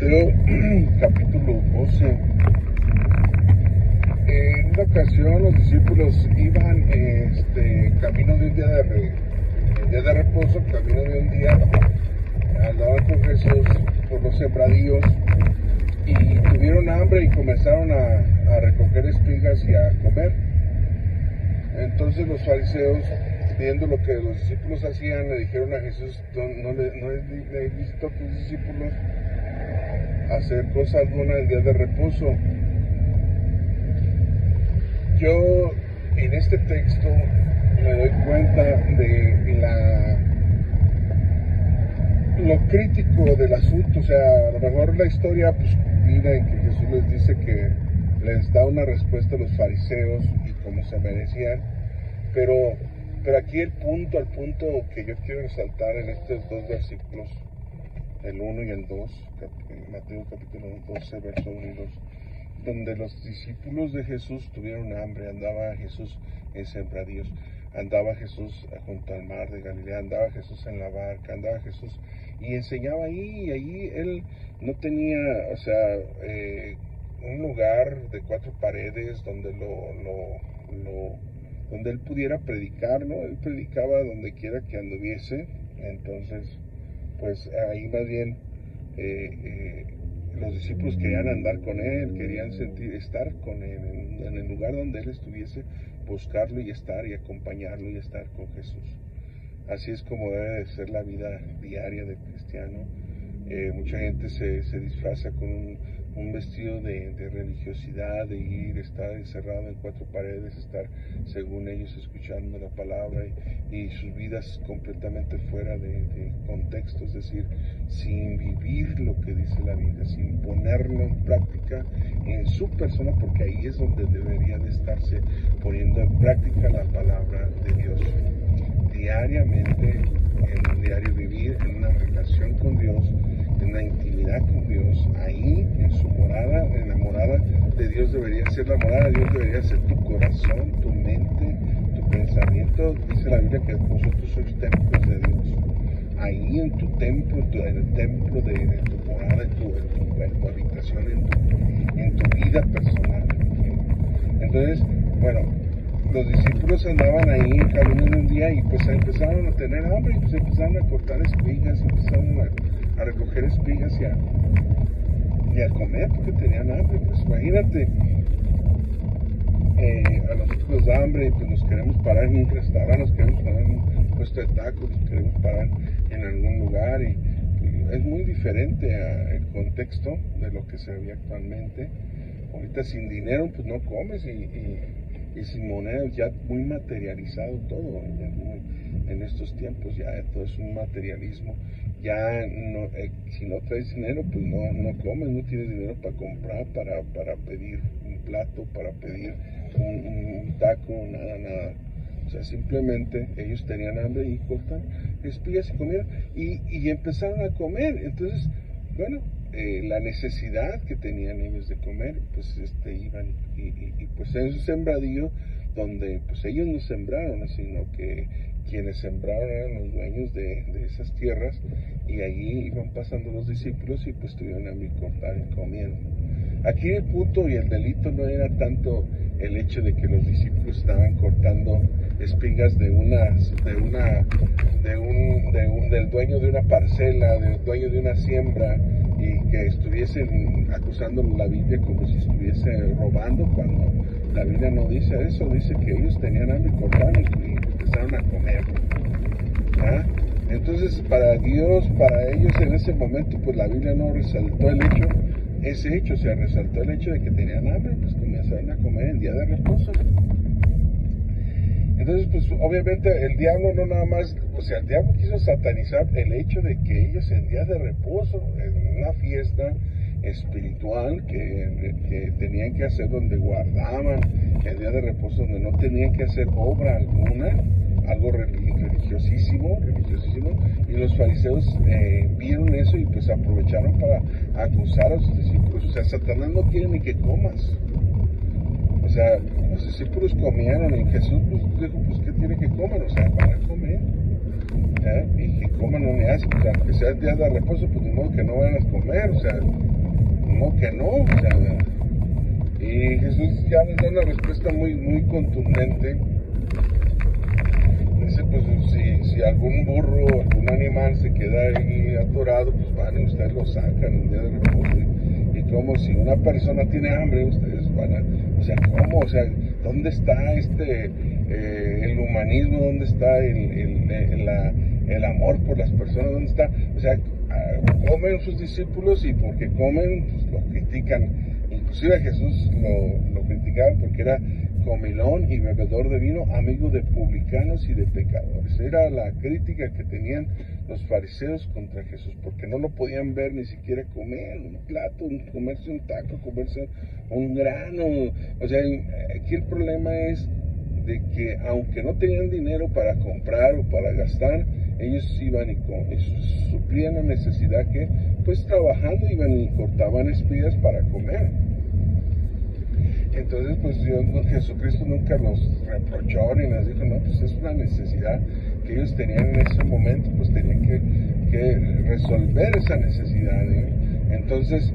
Mateo capítulo 12. En una ocasión los discípulos iban camino de un día de reposo, camino de un día, andaban con Jesús por los sembradíos y tuvieron hambre y comenzaron a recoger espigas y a comer. Entonces los fariseos, viendo lo que los discípulos hacían, le dijeron a Jesús: no le visitó a tus discípulos hacer cosa alguna el día de reposo. Yo en este texto me doy cuenta de lo crítico del asunto. O sea, a lo mejor la historia pues viene en que Jesús les dice que les da una respuesta a los fariseos y como se merecían, pero aquí el punto que yo quiero resaltar en estos dos versículos, el 1 y el 2, Mateo capítulo 12, verso 1 y 2, donde los discípulos de Jesús tuvieron hambre. Andaba Jesús en sembradíos, andaba Jesús junto al mar de Galilea, andaba Jesús en la barca, andaba Jesús y enseñaba ahí, y allí él no tenía, un lugar de cuatro paredes donde donde él pudiera predicar, ¿no? Él predicaba donde quiera que anduviese. Entonces, pues ahí más bien los discípulos querían andar con él, querían estar con él, en el lugar donde él estuviese, buscarlo y estar y acompañarlo y estar con Jesús. Así es como debe de ser la vida diaria del cristiano. Mucha gente se disfraza con un vestido de religiosidad, de estar encerrado en cuatro paredes, estar según ellos escuchando la palabra y sus vidas completamente fuera de contexto, es decir, sin vivir lo que dice la Biblia, sin ponerlo en práctica en su persona, porque ahí es donde debería de estarse poniendo en práctica la palabra de Dios. Diariamente, en un diario vivir, en una relación con Dios, en una intimidad con Dios, ahí en su morada, en la morada de Dios debería ser, la morada de Dios debería ser tu corazón, tu mente, tu pensamiento. Dice la Biblia que vosotros sois templos de Dios. Ahí en tu templo, en el templo de tu morada, en tu habitación, en tu vida personal. Entonces, bueno, los discípulos andaban ahí en camino de un día y pues empezaron a tener hambre y pues empezaron a cortar espigas, empezaron a recoger espigas y a comer porque tenían hambre. Pues imagínate, a nosotros nos da hambre y pues nos queremos parar en un restaurante, nos queremos parar en un puesto de tacos, nos queremos parar en algún lugar y es muy diferente el contexto de lo que se ve actualmente. Ahorita sin dinero pues no comes y sin monedas, ya muy materializado todo, ya en estos tiempos ya todo es un materialismo. Ya no, si no traes dinero pues no comes, no tienes dinero para comprar, para pedir un plato, para pedir un taco, nada. O sea, simplemente ellos tenían hambre y cortan espigas y comieron y empezaron a comer. Entonces, bueno, la necesidad que tenían ellos de comer, pues iban y pues en su sembradío, donde pues ellos no sembraron, sino que quienes sembraron eran los dueños de esas tierras, y allí iban pasando los discípulos y pues tuvieron hambre y cortaron y comieron. Aquí el punto y el delito no era tanto el hecho de que los discípulos estaban cortando espigas del dueño de una parcela, del dueño de una siembra, y que estuviesen acusando la Biblia como si estuviese robando, cuando la Biblia no dice eso. Dice que ellos tenían hambre y cortaron y empezaron a comer. ¿Ah? Entonces, para Dios, para ellos en ese momento, pues la Biblia no resaltó ese hecho, o sea, resaltó el hecho de que tenían hambre, pues comenzaron a comer en día de reposo. Entonces, pues obviamente el diablo no nada más, o sea, el diablo quiso satanizar el hecho de que ellos en día de reposo, en una fiesta espiritual que tenían que hacer, donde guardaban el día de reposo, donde no tenían que hacer obra alguna, algo religiosísimo, y los fariseos vieron eso y pues aprovecharon para acusar a sus discípulos. O sea, Satanás no quiere ni que comas. O sea, los discípulos comieron y Jesús pues dijo, pues ¿qué tiene que comer? O sea, para comer. Y que coman un día, o sea, que sea el día de reposo, pues de modo que no vayan a comer, o sea, de modo que no, o sea, y Jesús ya les da una respuesta muy contundente. Dice, pues si algún burro, algún animal se queda ahí atorado, pues van y ustedes lo sacan el día de reposo. Y como si una persona tiene hambre, ustedes van a, o sea, ¿cómo? O sea, ¿dónde está el humanismo? ¿Dónde está el amor por las personas? ¿Dónde está? O sea, comen sus discípulos y porque comen, pues lo critican. Inclusive a Jesús lo criticaban porque era comilón y bebedor de vino, amigo de publicanos y de pecadores. Era la crítica que tenían los fariseos contra Jesús, porque no lo podían ver ni siquiera comer un plato, comerse un taco, comerse un grano. O sea, aquí el problema es de que aunque no tenían dinero para comprar o para gastar, ellos iban y suplían la necesidad que, pues trabajando, iban y cortaban espigas para comer. Entonces, pues Jesucristo nunca los reprochó ni les dijo, no, pues es una necesidad que ellos tenían en ese momento, pues tenían que resolver esa necesidad. Entonces,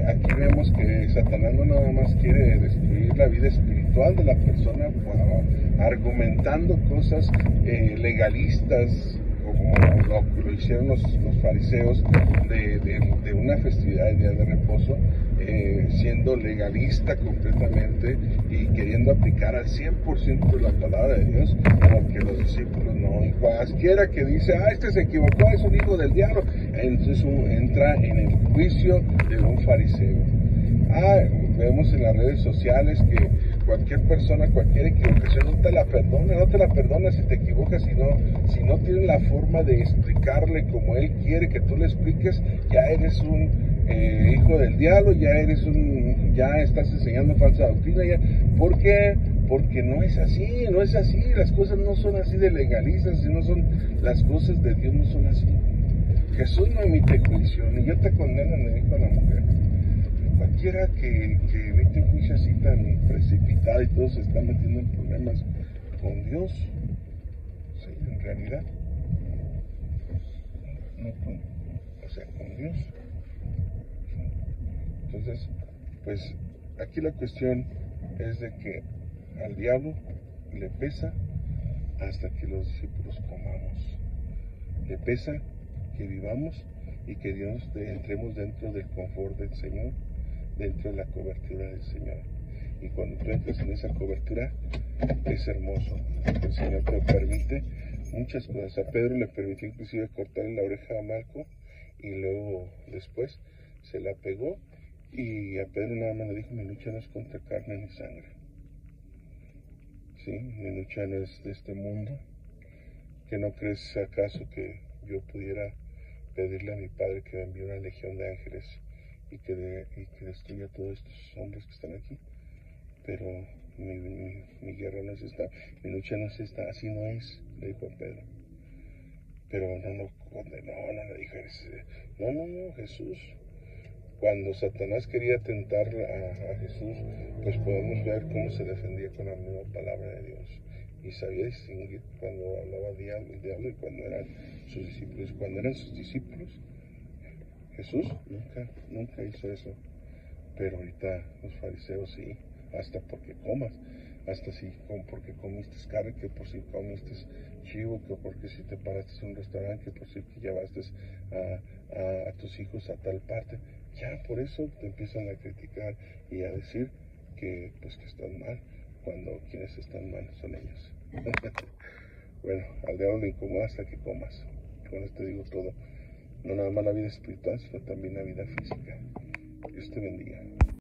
aquí vemos que Satanás no nada más quiere destruir la vida espiritual de la persona, argumentando cosas legalistas, como lo hicieron los fariseos de una festividad de día de reposo, siendo legalista completamente y queriendo aplicar al 100% de la palabra de Dios, porque los discípulos no. Y cualquiera que dice, este se equivocó, es un hijo del diablo, entonces entra en el juicio de un fariseo. Vemos en las redes sociales que cualquier persona, cualquier equivocación no te la perdona si te equivocas, si no tienes la forma de explicarle como él quiere que tú le expliques, ya eres un hijo del diablo, ya estás enseñando falsa doctrina. ¿Por qué? Porque no es así, las cosas no son así de legalistas, las cosas de Dios no son así. Jesús no emite juicio, ni yo te condeno, le dijo a la mujer. Cualquiera que emite un juicio así tan precipitado y todo se está metiendo en problemas con Dios, sí, en realidad, con Dios. Entonces, pues aquí la cuestión es de que al diablo le pesa hasta que los discípulos comamos. Le pesa que vivamos y que entremos dentro del confort del Señor, dentro de la cobertura del Señor. Y cuando tú entras en esa cobertura, es hermoso. El Señor te permite muchas cosas. A Pedro le permitió inclusive cortarle la oreja a Malco, y luego después se la pegó, y a Pedro nada más le dijo, mi lucha no es contra carne ni sangre. Sí, mi lucha no es de este mundo. ¿Que no crees acaso que yo pudiera pedirle a mi Padre que me envíe una legión de ángeles y que destruya a todos estos hombres que están aquí? Pero mi guerra no es esta, mi lucha no es esta, así no es, le dijo a Pedro. Pero no lo condenó, no le dijo, no, Jesús. Cuando Satanás quería tentar a Jesús, pues podemos ver cómo se defendía con la misma palabra de Dios. Y sabía distinguir cuando hablaba el diablo y cuando eran sus discípulos. Cuando eran sus discípulos, Jesús nunca hizo eso. Pero ahorita los fariseos sí, hasta porque comas, hasta porque comiste carne, que por si comiste chivo, que porque si te paraste en un restaurante, que por si que llevaste a tus hijos a tal parte. Ya por eso te empiezan a criticar y a decir que están mal, cuando quienes están mal son ellos. Bueno, al diablo le incomoda hasta que comas. Con esto digo todo. No nada más la vida espiritual, sino también la vida física. Dios te bendiga.